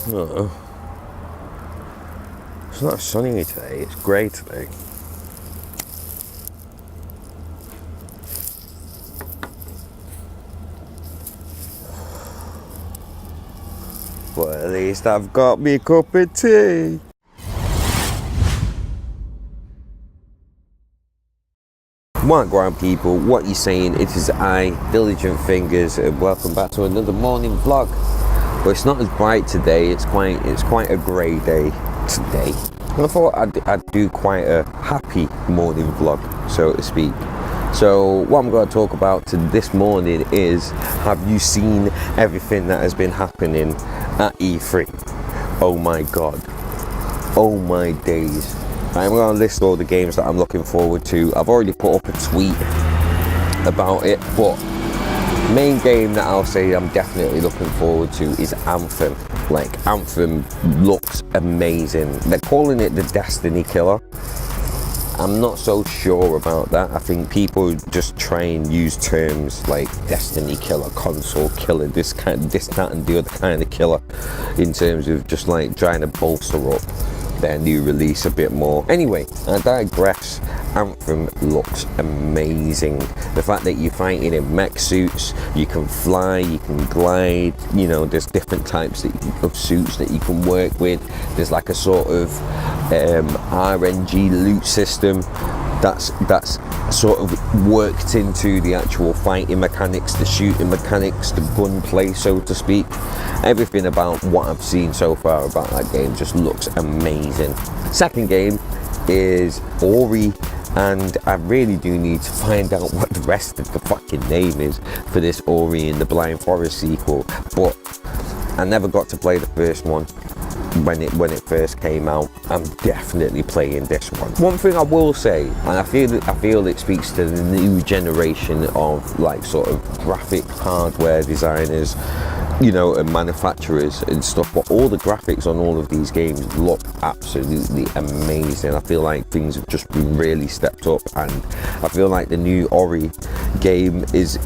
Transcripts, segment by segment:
Oh, it's not sunny today, it's grey today. But at least I've got me a cup of tea. What ground people, what you saying? It is I, Diligent Fingers, and welcome back to another morning vlog. But it's not as bright today, it's quite a grey day today. And I thought I'd do quite a happy morning vlog, so to speak. So what I'm going to talk about this morning is, have you seen everything that has been happening at E3? Oh my god. Oh my days. I'm going to list all the games that I'm looking forward to. I've already put up a tweet about it, but main game that I'll say I'm definitely looking forward to is Anthem. Like, Anthem looks amazing. They're calling it the Destiny killer. I'm not so sure about that. I think people just try and use terms like Destiny killer, console killer, this, that and the other kind of killer, in terms of just like trying to bolster up their new release a bit more. Anyway, I digress. Anthem looks amazing. The fact that you're fighting in mech suits, you can fly, you can glide, you know, there's different types of suits that you can work with. There's like a sort of RNG loot system that's sort of worked into the actual fighting mechanics, the shooting mechanics, the gunplay, so to speak. Everything about what I've seen so far about that game just looks amazing. Second game is Ori, and I really do need to find out what the rest of the fucking name is for this Ori and the Blind Forest sequel, but I never got to play the first one when it first came out. I'm definitely playing this one. One thing I will say, and I feel it speaks to the new generation of like sort of graphic hardware designers, you know, and manufacturers and stuff, but all the graphics on all of these games look absolutely amazing. I feel like things have just been really stepped up, and I feel like the new Ori game is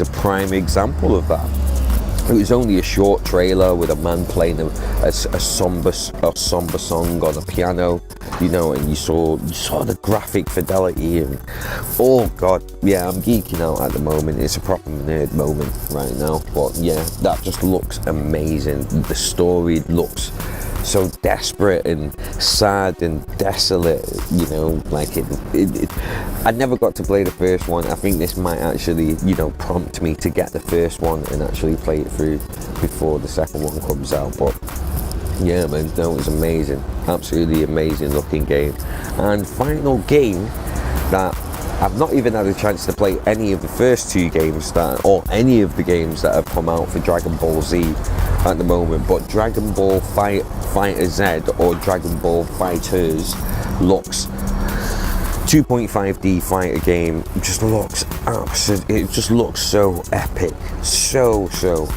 a prime example of that. It was only a short trailer with a man playing a somber song on a piano, you know, and you saw the graphic fidelity, and oh god, yeah, I'm geeking out at the moment. It's a proper nerd moment right now, but yeah, that just looks amazing. The story looks so desperate and sad and desolate, you know, like I never got to play the first one. I think this might actually, you know, prompt me to get the first one and actually play it through before the second one comes out. But yeah, man, no, it was amazing, absolutely amazing looking game. And final game that I've not even had a chance to play any of the first two games or any of the games that have come out for Dragon Ball Z at the moment, but Dragon Ball Fighter Z or Dragon Ball Fighters looks 2.5D fighter game, just looks absolutely, it just looks so epic, so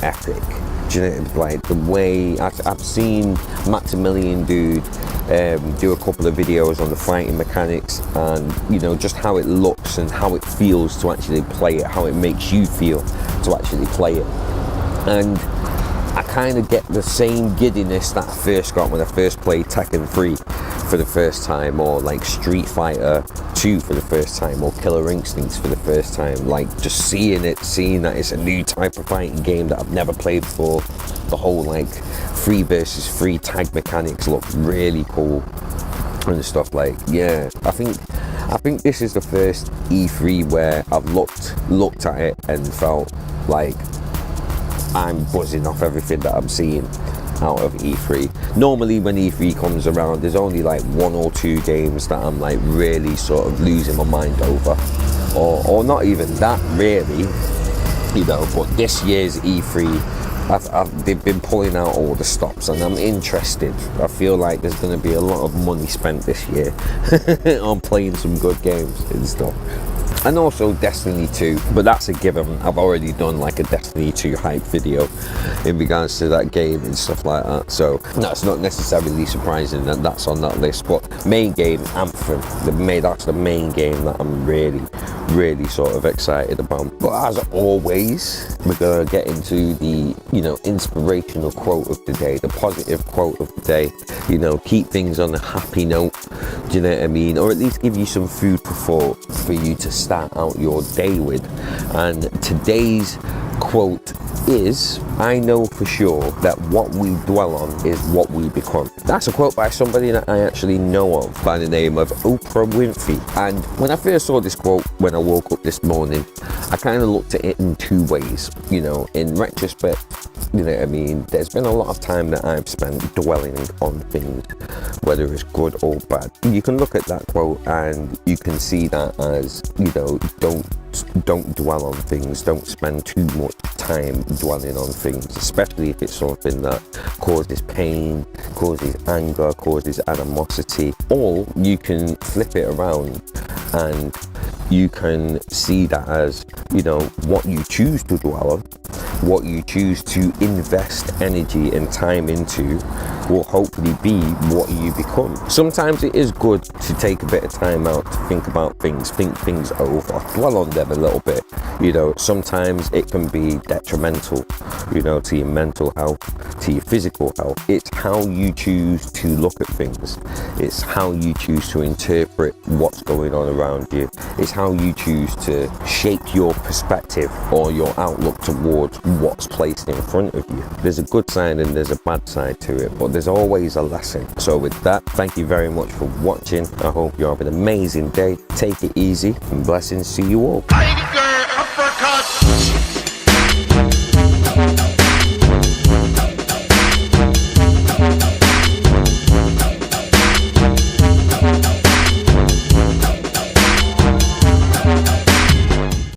epic. Do you know, like the way I've seen Maximilian Dude do a couple of videos on the fighting mechanics, and you know, just how it looks and how it feels to actually play it, how it makes you feel to actually play it. And I kind of get the same giddiness that I first got when I first played Tekken 3 for the first time, or like Street Fighter 2 for the first time, or Killer Instinct for the first time. Like just seeing that it's a new type of fighting game that I've never played before. The whole like 3 versus 3 tag mechanics look really cool and stuff. Like, yeah, I think this is the first E3 where I've looked at it and felt like I'm buzzing off everything that I'm seeing out of E3. Normally when E3 comes around, there's only like 1 or 2 games that I'm like really sort of losing my mind over, or not even that really, you know. But this year's E3, they've been pulling out all the stops, and I'm interested. I feel like there's going to be a lot of money spent this year on playing some good games and stuff. And also Destiny 2, but that's a given. I've already done like a Destiny 2 hype video in regards to that game and stuff like that, so that's not necessarily surprising that that's on that list. But main game, Anthem, that's the main game that I'm really really sort of excited about. But as always, we're gonna get into the, you know, inspirational quote of the day, the positive quote of the day. You know, keep things on a happy note. Do you know what I mean? Or at least give you some food for thought for you to start out your day with. And today's quote is, I know for sure that what we dwell on is what we become. That's a quote by somebody that I actually know of by the name of Oprah Winfrey. And when I first saw this quote when I woke up this morning, I kind of looked at it in two ways. You know, in retrospect, you know what I mean, there's been a lot of time that I've spent dwelling on things, whether it's good or bad. You can look at that quote and you can see that as, you know, don't dwell on things, don't spend too much time dwelling on things, especially if it's something that causes pain, causes anger, causes animosity. Or you can flip it around and you can see that as, you know, what you choose to dwell on, what you choose to invest energy and time into will hopefully be what you become. Sometimes it is good to take a bit of time out to think about things, think things over, dwell on them a little bit. You know, sometimes it can be detrimental, you know, to your mental health, to your physical health. It's how you choose to look at things. It's how you choose to interpret what's going on around you. It's how you choose to shape your perspective or your outlook towards what's placed in front of you. There's a good side and there's a bad side to it, but there's always a lesson. So with that, thank you very much for watching. I hope you have an amazing day. Take it easy and blessings to you all.